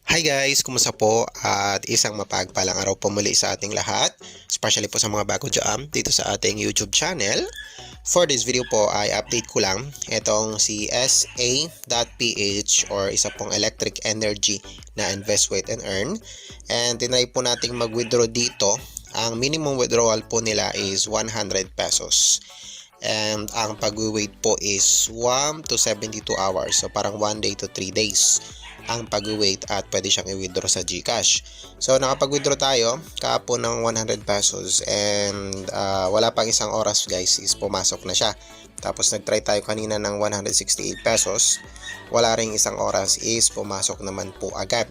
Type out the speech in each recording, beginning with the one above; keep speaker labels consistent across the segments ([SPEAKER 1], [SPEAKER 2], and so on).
[SPEAKER 1] Hi guys, kumusta po? At isang mapagpalang araw po muli sa ating lahat, especially po sa mga bago dyan dito sa ating YouTube channel. For this video po ay update ko lang itong si SA.PH or isa pong electric energy na invest, wait and earn. And tinry po nating mag-withdraw dito. Ang minimum withdrawal po nila is 100 pesos. And ang pag-wait po is 1 to 72 hours. So parang 1 day to 3 days ang pag-wait at pwede siyang i-withdraw sa GCash. So nakapag-withdraw tayo kahapon ng 100 pesos and wala pang isang oras guys is pumasok na siya. Tapos nag-try tayo kanina ng 168 pesos. Wala ring isang oras is pumasok naman po agad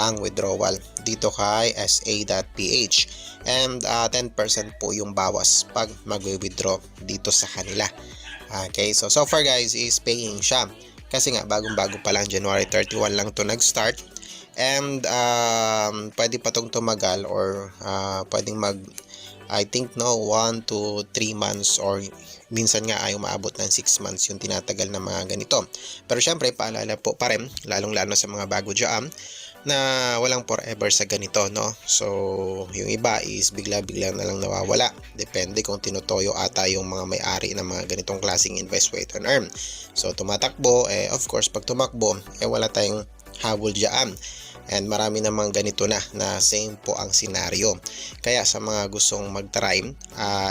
[SPEAKER 1] ang withdrawal dito kay SA.PH and 10% po yung bawas pag mag-withdraw dito sa kanila. Okay, so far guys is paying siya. Kasi nga bagong-bago pa lang, January 31 lang to nag-start. And pwede pa tong tumagal or pwedeng I think 1 to 3 months or minsan nga ay umaabot ng 6 months yung tinatagal na mga ganito. Pero syempre paalala po pa rin, lalong-lalo sa mga bago dyan, na walang forever sa ganito, no? So, yung iba is bigla-bigla na lang nawawala. Depende kung tinutoyo ata yung mga may-ari ng mga ganitong klaseng invest, wait and earn. So, tumatakbo, of course, pag tumakbo, wala tayong habol dyan. And marami namang ganito na same po ang senaryo. Kaya sa mga gustong mag-try,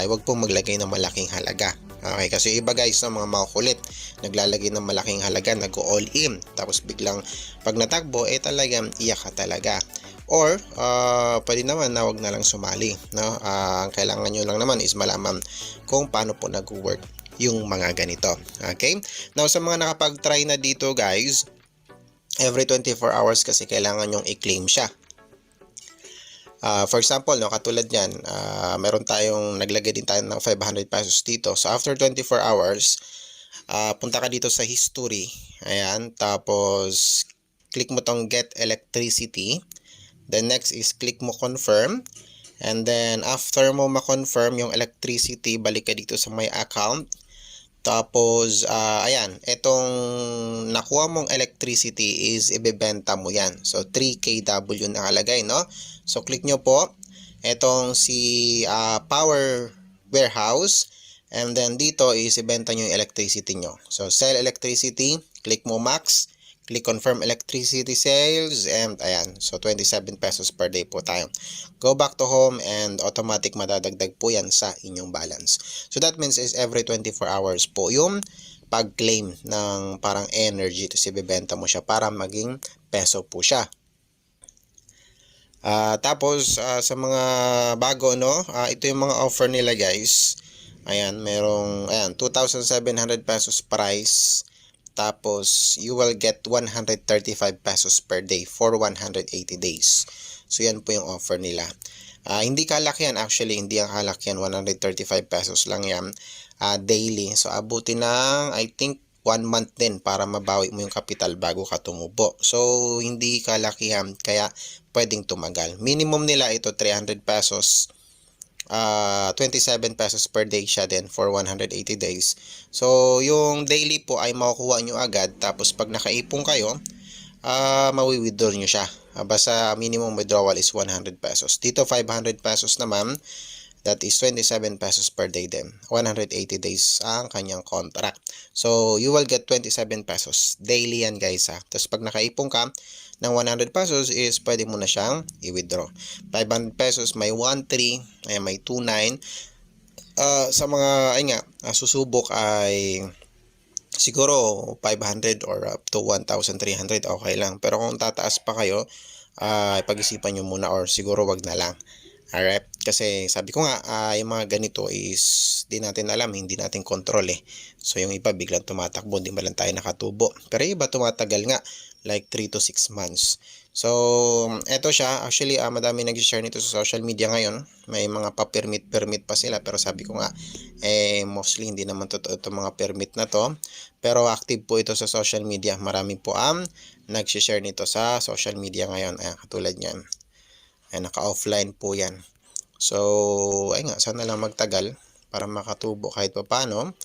[SPEAKER 1] huwag pong maglagay ng malaking halaga. Okay, kasi iba guys na mga makukulit, naglalagay ng malaking halaga, nag-all in, tapos biglang pag natakbo, talagang iyak ka talaga. Or, pwede naman na wag na lang sumali. No? Ang kailangan nyo lang naman is malaman kung paano po nag-work yung mga ganito. Okay? Now, sa mga nakapag-try na dito guys, every 24 hours kasi kailangan nyong i-claim siya. For example, no, katulad yan, meron tayong naglagay din tayo ng 500 pesos dito. So, after 24 hours, punta ka dito sa history. Ayan, tapos click mo tong get electricity. Then next is click mo confirm. And then after mo ma-confirm yung electricity, balik ka dito sa my account. Tapos, ayan, itong nakuha mong electricity is ibebenta mo yan. So, 3 kW nakalagay, no? So, click nyo po itong si power warehouse. And then, dito is ibenta nyo yung electricity nyo. So, sell electricity, click mo max. Click confirm electricity sales and ayan. So 27 pesos per day po tayo. Go back to home and automatic madadagdag po yan sa inyong balance. So that means is every 24 hours po yung pag-claim ng parang energy. Tapos ibebenta mo siya para maging peso po siya. Tapos sa mga bago no, ito yung mga offer nila guys. Ayan, merong 2,700 pesos price. Tapos, you will get 135 pesos per day for 180 days. So, yan po yung offer nila. Hindi kalakihan actually, hindi ang kalakihan. 135 pesos lang yan daily. So, abuti ng, I think, 1 month din para mabawi mo yung kapital bago ka tumubo. So, hindi kalakihan, kaya pwedeng tumagal. Minimum nila ito 300 pesos. 27 pesos per day siya din for 180 days. So, yung daily po ay makukuha nyo agad. Tapos, pag nakaipon kayo, mawi-withdraw nyo siya. Basta minimum withdrawal is 100 pesos. Dito, 500 pesos naman. That is 27 pesos per day din. 180 days ang kanyang contract. So, you will get 27 pesos. Daily yan guys ha. Tapos, pag nakaipon ka ng 100 pesos is pwede mo na siyang i-withdraw. 500 pesos may 1.3, ay may 2.9. Sa mga susubok ay siguro 500 or up to 1,300 okay lang. Pero kung tataas pa kayo, pag-isipan nyo muna or siguro wag na lang. Alright, kasi sabi ko nga, yung mga ganito is di natin alam, hindi natin control eh. So yung iba biglang tumatakbo, di ba lang tayo nakatubo. Pero iba tumatagal nga, like 3 to 6 months. So, eto siya, actually madami nag-share nito sa social media ngayon. May mga pa-permit pa sila, pero sabi ko nga, mostly hindi naman totoo itong mga permit na to. Pero active po ito sa social media. Marami po nag-share nito sa social media ngayon. Ayan, katulad niyan. Naka-offline po yan. So, sana lang magtagal para makatubo kahit pa paano.